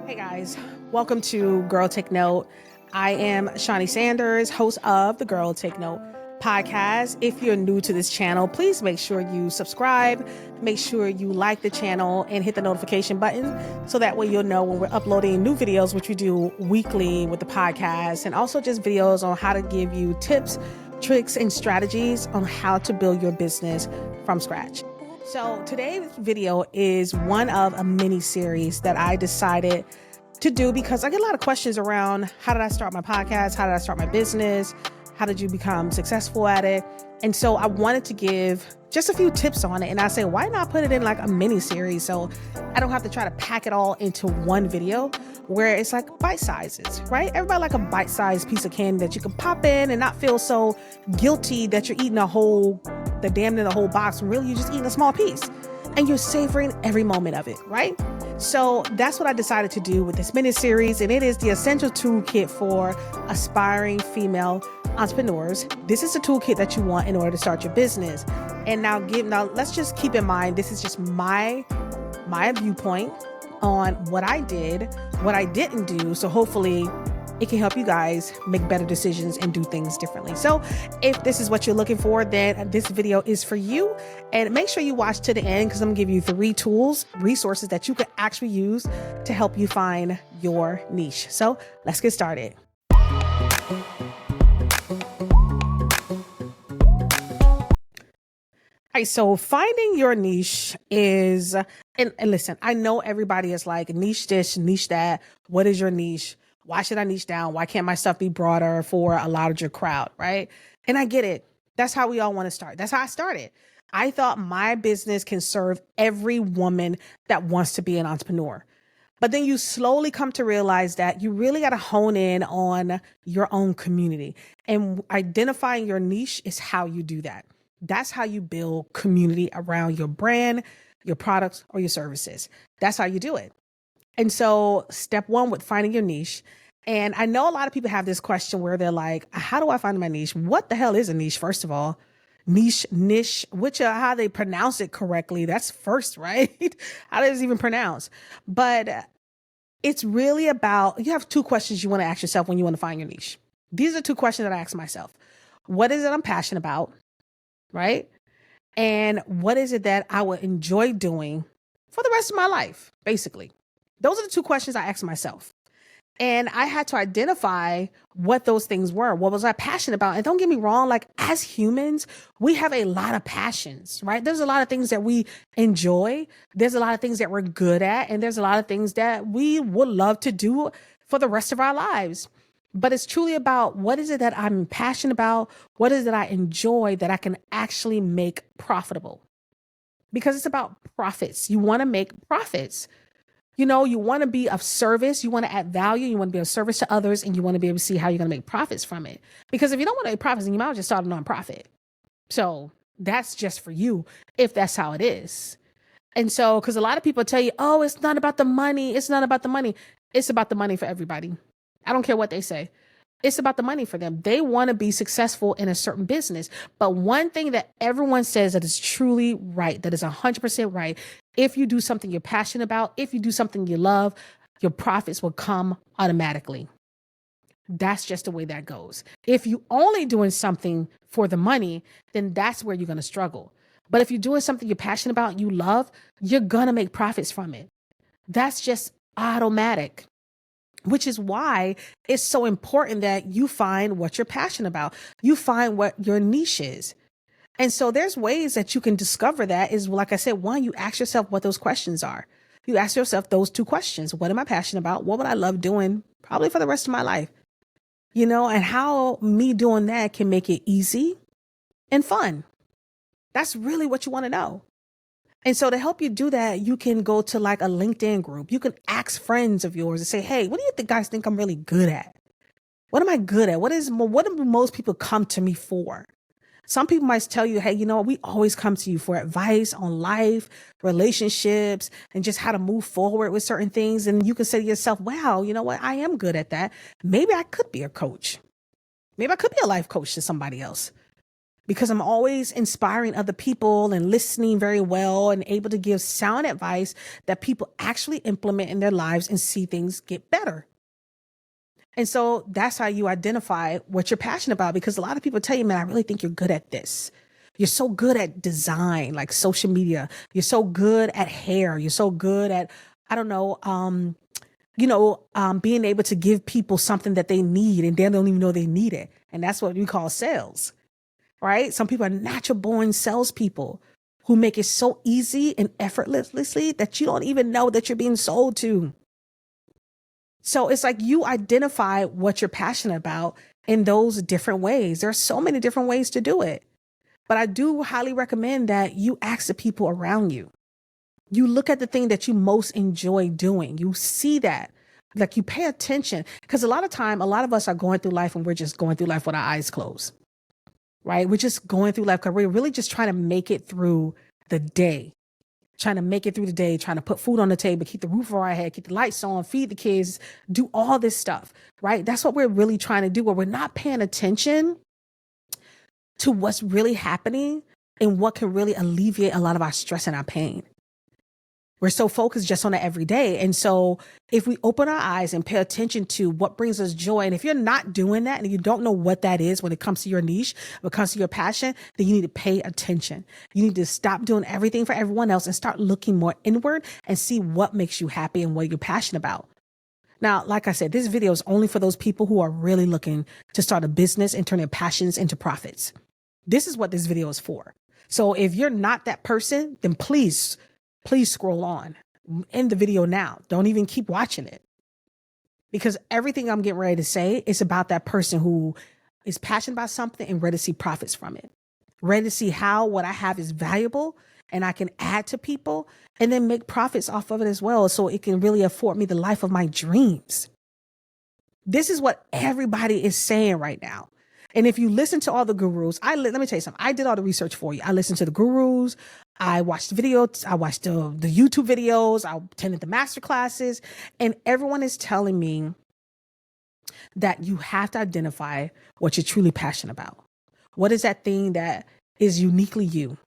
Hey guys, welcome to Girl Take Note. I am Shaunie Sanders, host of the Girl Take Note podcast. If you're new to this channel, please make sure you subscribe, make sure you like the channel and hit the notification button so that way you'll know when we're uploading new videos, which we do weekly with the podcast, and also just videos on how to give you tips, tricks, and strategies on how to build your business from scratch. So today's video is one of a mini series that I decided to do because I get a lot of questions around how did I start my podcast? How did I start my business? How did you become successful at it? And so I wanted to give just a few tips on it. And I say, why not put it in like a mini series? So I don't have to try to pack it all into one video where it's like bite sizes, right? Everybody like a bite-sized piece of candy that you can pop in and not feel so guilty that you're eating the damn near the whole box. Really, you're just eating a small piece and you're savoring every moment of it, right? So that's what I decided to do with this mini series. And it is the essential toolkit for aspiring female entrepreneurs. This is the toolkit that you want in order to start your business. And now let's just keep in mind, this is just my viewpoint on what I did, what I didn't do. So hopefully it can help you guys make better decisions and do things differently. So if this is what you're looking for, then this video is for you. And make sure you watch to the end because I'm gonna give you 3 tools, resources that you can actually use to help you find your niche. So let's get started. All right, so finding your niche is, and listen, I know everybody is like niche this, niche that. What is your niche? Why should I niche down? Why can't my stuff be broader for a larger crowd, right? And I get it. That's how we all want to start. That's how I started. I thought my business can serve every woman that wants to be an entrepreneur. But then you slowly come to realize that you really got to hone in on your own community. And identifying your niche is how you do that. That's how you build community around your brand, your products, or your services. That's how you do it. And so step 1 with finding your niche. And I know a lot of people have this question where they're like, how do I find my niche? What the hell is a niche? First of all, niche, how they pronounce it correctly. That's first, right? How does it even pronounce? But it's really about, you have 2 questions you want to ask yourself when you want to find your niche. These are 2 questions that I ask myself. What is it I'm passionate about? Right? And what is it that I would enjoy doing for the rest of my life? Basically, those are the 2 questions I asked myself. And I had to identify what those things were. What was I passionate about? And don't get me wrong, like as humans, we have a lot of passions, right? There's a lot of things that we enjoy. There's a lot of things that we're good at. And there's a lot of things that we would love to do for the rest of our lives. But it's truly about what is it that I'm passionate about? What is it I enjoy that I can actually make profitable? Because it's about profits. You want to make profits. You know, you want to be of service. You want to add value. You want to be of service to others, and you want to be able to see how you're going to make profits from it. Because if you don't want to make profits, then you might as well just start a nonprofit. So that's just for you if that's how it is. And so, because a lot of people tell you, oh, it's not about the money. It's not about the money. It's about the money for everybody. I don't care what they say. It's about the money for them. They want to be successful in a certain business. But one thing that everyone says that is truly right, that is 100% right, if you do something you're passionate about, if you do something you love, your profits will come automatically. That's just the way that goes. If you only doing something for the money, then that's where you're going to struggle. But if you're doing something you're passionate about and you love, you're going to make profits from it. That's just automatic. Which is why it's so important that you find what you're passionate about. You find what your niche is. And so there's ways that you can discover that is, like I said, 1, you ask yourself what those questions are. You ask yourself those 2 questions. What am I passionate about? What would I love doing probably for the rest of my life? You know, and how me doing that can make it easy and fun. That's really what you want to know. And so to help you do that, you can go to like a LinkedIn group. You can ask friends of yours and say, hey, what do you guys think I'm really good at? What am I good at? What do most people come to me for? Some people might tell you, hey, you know, we always come to you for advice on life, relationships, and just how to move forward with certain things. And you can say to yourself, wow, you know what? I am good at that. Maybe I could be a coach. Maybe I could be a life coach to somebody else. because I'm always inspiring other people and listening very well and able to give sound advice that people actually implement in their lives and see things get better. And so that's how you identify what you're passionate about, because a lot of people tell you, man, I really think you're good at this. You're so good at design, like social media. You're so good at hair. You're so good at, I don't know, being able to give people something that they need and they don't even know they need it. And that's what we call sales, right? Some people are natural born salespeople who make it so easy and effortlessly that you don't even know that you're being sold to. So it's like you identify what you're passionate about in those different ways. There are so many different ways to do it. But I do highly recommend that you ask the people around you. You look at the thing that you most enjoy doing. You see that, like you pay attention, because a lot of us are going through life and we're just going through life with our eyes closed, right? We're just going through life because we're really just trying to make it through the day, trying to put food on the table, keep the roof over our head, keep the lights on, feed the kids, do all this stuff, right? That's what we're really trying to do, where we're not paying attention to what's really happening and what can really alleviate a lot of our stress and our pain. We're so focused just on it every day. And so if we open our eyes and pay attention to what brings us joy, and if you're not doing that and you don't know what that is when it comes to your niche, when it comes to your passion, then you need to pay attention. You need to stop doing everything for everyone else and start looking more inward and see what makes you happy and what you're passionate about. Now, like I said, this video is only for those people who are really looking to start a business and turn their passions into profits. This is what this video is for. So if you're not that person, then please scroll on, end the video now. Don't even keep watching it, because everything I'm getting ready to say is about that person who is passionate about something and ready to see profits from it, ready to see how what I have is valuable and I can add to people and then make profits off of it as well, so it can really afford me the life of my dreams. This is what everybody is saying right now. And if you listen to all the gurus, let me tell you something. I did all the research for you. I listened to the gurus. I watched the videos. I watched the YouTube videos. I attended the master classes, and everyone is telling me that you have to identify what you're truly passionate about. What is that thing that is uniquely you?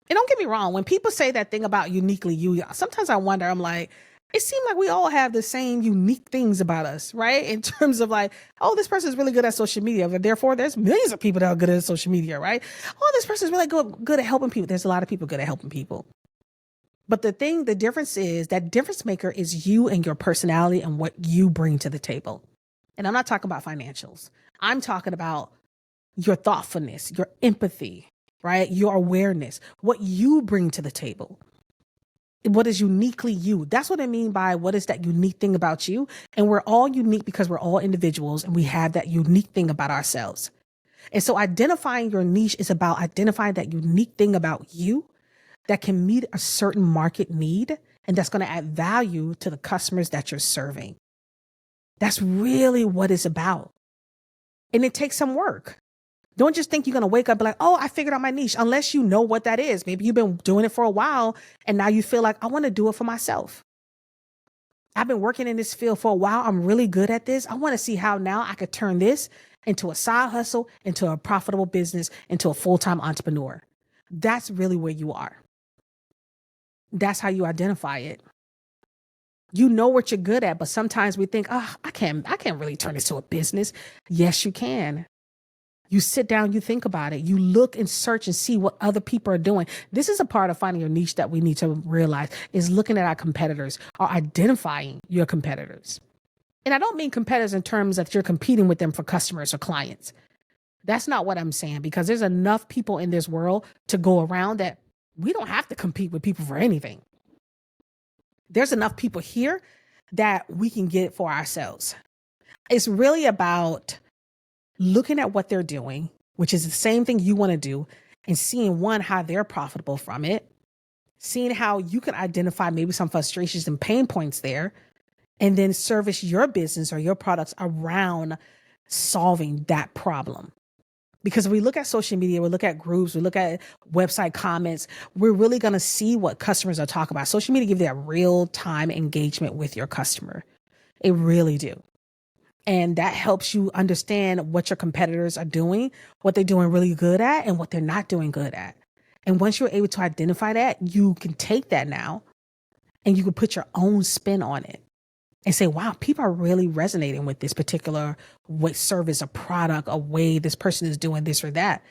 And don't get me wrong. When people say that thing about uniquely you, sometimes I wonder, I'm like, it seems like we all have the same unique things about us, right? In terms of like, oh, this person is really good at social media, but therefore there's millions of people that are good at social media, right? Oh, this person is really good at helping people. There's a lot of people good at helping people. But the difference is that difference maker is you and your personality and what you bring to the table. And I'm not talking about financials. I'm talking about your thoughtfulness, your empathy, right? Your awareness, what you bring to the table. What is uniquely you? That's what I mean by what is that unique thing about you? And we're all unique because we're all individuals and we have that unique thing about ourselves. And so identifying your niche is about identifying that unique thing about you that can meet a certain market need and that's going to add value to the customers that you're serving. That's really what it's about. And it takes some work. Don't just think you're going to wake up and be like, oh, I figured out my niche, unless you know what that is. Maybe you've been doing it for a while and now you feel like I want to do it for myself. I've been working in this field for a while. I'm really good at this. I want to see how now I could turn this into a side hustle, into a profitable business, into a full-time entrepreneur. That's really where you are. That's how you identify it. You know what you're good at, but sometimes we think, oh, I can't really turn this to a business. Yes, you can. You sit down, you think about it, you look and search and see what other people are doing. This is a part of finding your niche that we need to realize, is looking at our competitors or identifying your competitors. And I don't mean competitors in terms that you're competing with them for customers or clients. That's not what I'm saying, because there's enough people in this world to go around that we don't have to compete with people for anything. There's enough people here that we can get it for ourselves. It's really about looking at what they're doing, which is the same thing you want to do, and seeing, one, how they're profitable from it, seeing how you can identify maybe some frustrations and pain points there, and then service your business or your products around solving that problem. Because if we look at social media, we look at groups, we look at website comments, we're really going to see what customers are talking about. Social media gives you that real-time engagement with your customer. It really do. And that helps you understand what your competitors are doing, what they're doing really good at, and what they're not doing good at. And once you're able to identify that, you can take that now and you can put your own spin on it and say, wow, people are really resonating with this particular service or product, a way this person is doing this or that.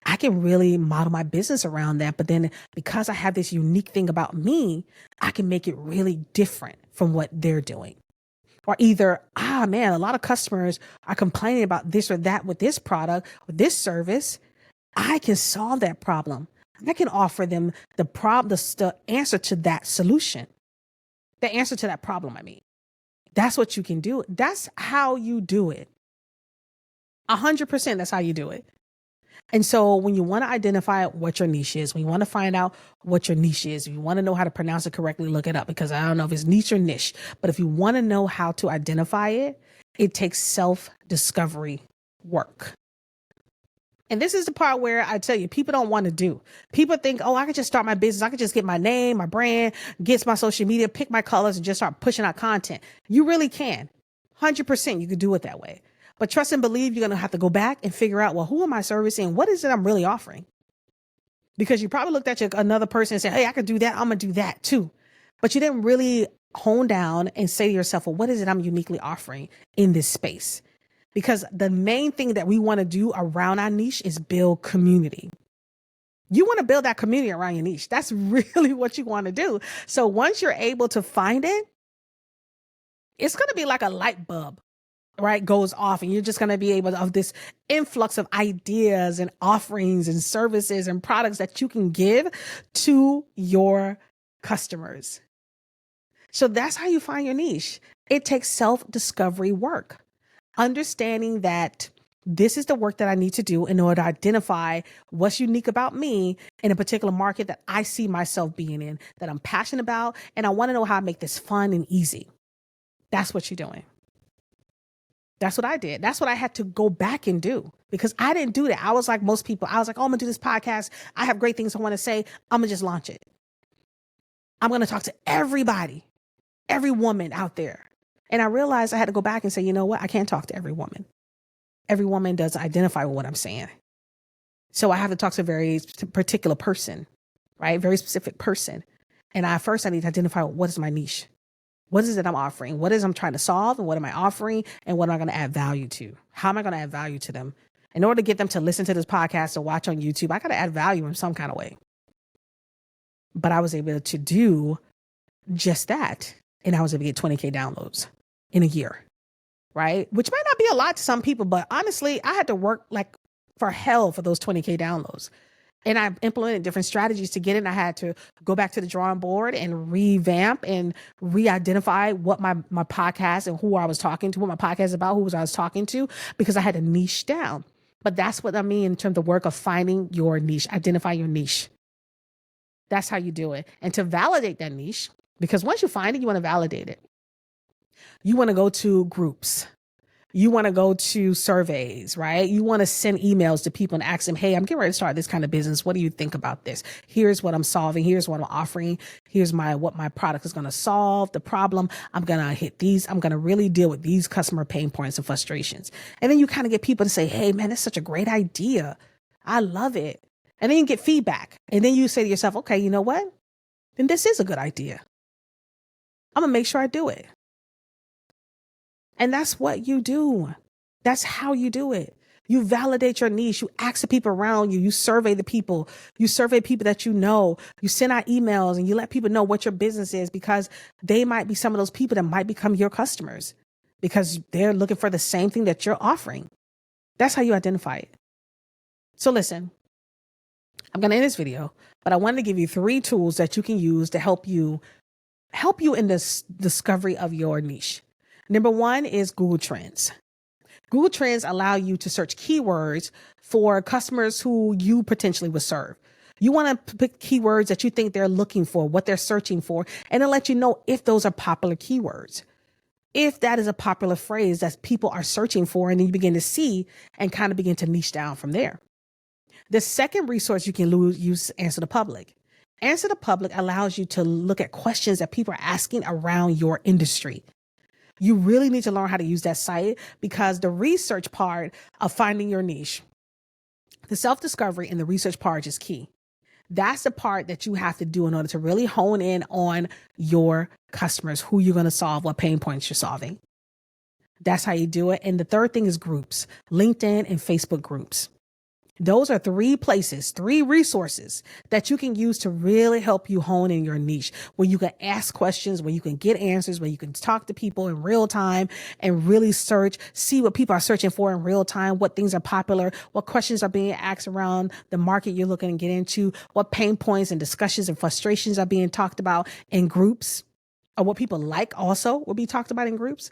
I can really model my business around that. But then because I have this unique thing about me, I can make it really different from what they're doing. Or either, man, a lot of customers are complaining about this or that with this product, with this service. I can solve that problem. I can offer them the answer to that solution, the answer to that problem. I mean, that's what you can do. That's how you do it. 100%. That's how you do it. And so when you want to identify what your niche is, when you want to find out what your niche is, if you want to know how to pronounce it correctly, look it up, because I don't know if it's niche or niche, but if you want to know how to identify it, it takes self-discovery work. And this is the part where I tell you, people don't want to do. People think, oh, I could just start my business. I could just get my name, my brand, get my social media, pick my colors and just start pushing out content. You really can. 100% you could do it that way. But trust and believe you're going to have to go back and figure out, well, who am I servicing? What is it I'm really offering? Because you probably looked at another person and said, hey, I could do that. I'm going to do that too. But you didn't really hone down and say to yourself, well, what is it I'm uniquely offering in this space? Because the main thing that we want to do around our niche is build community. You want to build that community around your niche. That's really what you want to do. So once you're able to find it, it's going to be like a light bulb, right, goes off, and you're just going to be able to have this influx of ideas and offerings and services and products that you can give to your customers. So that's how you find your niche. It takes self-discovery work, understanding that this is the work that I need to do in order to identify what's unique about me in a particular market that I see myself being in, that I'm passionate about, and I want to know how I make this fun and easy. That's what you're doing. That's what I did. That's what I had to go back and do, because I didn't do that. I was like most people. I was like, oh, I'm going to do this podcast. I have great things I want to say. I'm going to just launch it. I'm going to talk to everybody, every woman out there. And I realized I had to go back and say, you know what? I can't talk to every woman. Every woman doesn't identify with what I'm saying. So I have to talk to a very particular person, right? Very specific person. And first I need to identify what is my niche. What is it I'm offering? What is I'm trying to solve? And what am I offering? And what am I going to add value to? How am I going to add value to them? In order to get them to listen to this podcast or watch on YouTube, I got to add value in some kind of way. But I was able to do just that. And I was able to get 20K downloads in a year, right? Which might not be a lot to some people, but honestly, I had to work like for hell for those 20K downloads. And I implemented different strategies to get it. And I had to go back to the drawing board and revamp and re-identify what my podcast and who I was talking to, what my podcast is about, who I was talking to, because I had to niche down. But that's what I mean in terms of the work of finding your niche, identify your niche. That's how you do it. And to validate that niche, because once you find it, you want to validate it. You want to go to groups. You want to go to surveys, right? You want to send emails to people and ask them, hey, I'm getting ready to start this kind of business. What do you think about this? Here's what I'm solving. Here's what I'm offering. Here's what my product is going to solve the problem. I'm going to hit these. I'm going to really deal with these customer pain points and frustrations. And then you kind of get people to say, hey, man, that's such a great idea. I love it. And then you get feedback. And then you say to yourself, okay, you know what? Then this is a good idea. I'm going to make sure I do it. And that's what you do. That's how you do it. You validate your niche. You ask the people around you. You survey the people. You survey people that you know. You send out emails and you let people know what your business is, because they might be some of those people that might become your customers because they're looking for the same thing that you're offering. That's how you identify it. So listen, I'm going to end this video, but I wanted to give you 3 tools that you can use to help you in this discovery of your niche. Number 1 is Google Trends. Google Trends allow you to search keywords for customers who you potentially would serve. You want to pick keywords that you think they're looking for, what they're searching for, and it'll let you know if those are popular keywords. If that is a popular phrase that people are searching for, and then you begin to see and kind of begin to niche down from there. The second resource you can use, Answer the Public. Answer the Public allows you to look at questions that people are asking around your industry. You really need to learn how to use that site, because the research part of finding your niche, the self-discovery and the research part is key. That's the part that you have to do in order to really hone in on your customers, who you're going to solve, what pain points you're solving. That's how you do it. And the third thing is groups, LinkedIn and Facebook groups. Those are 3 places, 3 resources that you can use to really help you hone in your niche, where you can ask questions, where you can get answers, where you can talk to people in real time and really search, see what people are searching for in real time, what things are popular, what questions are being asked around the market you're looking to get into, what pain points and discussions and frustrations are being talked about in groups, or what people like also will be talked about in groups.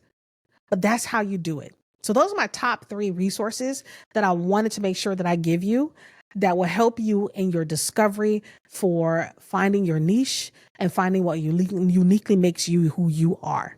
But that's how you do it. So those are my top 3 resources that I wanted to make sure that I give you, that will help you in your discovery for finding your niche and finding what uniquely makes you who you are.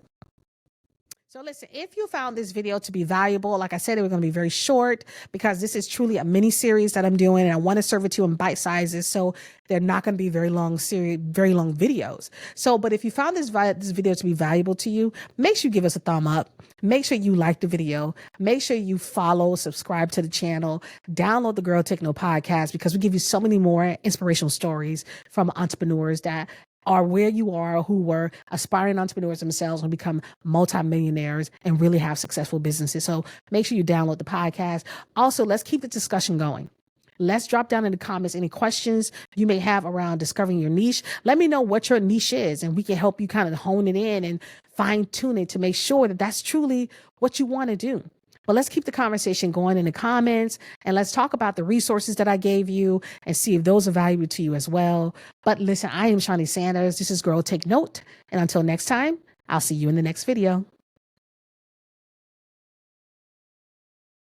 So listen, if you found this video to be valuable, like I said, it was going to be very short, because this is truly a mini series that I'm doing, and I want to serve it to you in bite sizes. So they're not going to be very long videos. So, but if you found this video to be valuable to you, make sure you give us a thumb up. Make sure you like the video. Make sure you follow, subscribe to the channel, download the Girl Take No podcast, because we give you so many more inspirational stories from entrepreneurs that are where you are, who were aspiring entrepreneurs themselves and become multimillionaires and really have successful businesses. So make sure you download the podcast. Also, let's keep the discussion going. Let's drop down in the comments any questions you may have around discovering your niche. Let me know what your niche is, and we can help you kind of hone it in and fine tune it to make sure that that's truly what you want to do. But let's keep the conversation going in the comments, and let's talk about the resources that I gave you and see if those are valuable to you as well. But listen, I am Shaunie Sanders. This is Girl Take Note. And until next time, I'll see you in the next video.